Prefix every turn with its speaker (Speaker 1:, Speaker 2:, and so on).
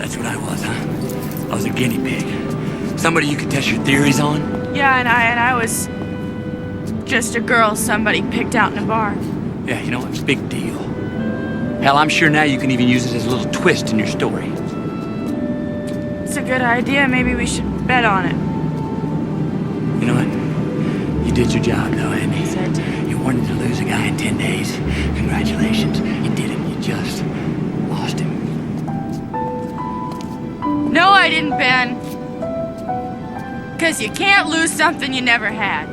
Speaker 1: That's what I was, huh? I was a guinea pig. Somebody you could test your theories on?
Speaker 2: Yeah, and I was just a girl somebody picked out in a bar.
Speaker 1: Yeah, you know what? Big deal. Hell, I'm sure now you can even use it as a little twist in your story.
Speaker 2: It's a good idea. Maybe we should bet on it.
Speaker 1: You know what? You did your job, though, Andy.
Speaker 2: Yes, I did.
Speaker 1: You wanted to lose a guy in 10 days. Congratulations. You did it. You just lost him.
Speaker 2: No, I didn't, Ben. Because you can't lose something you never had.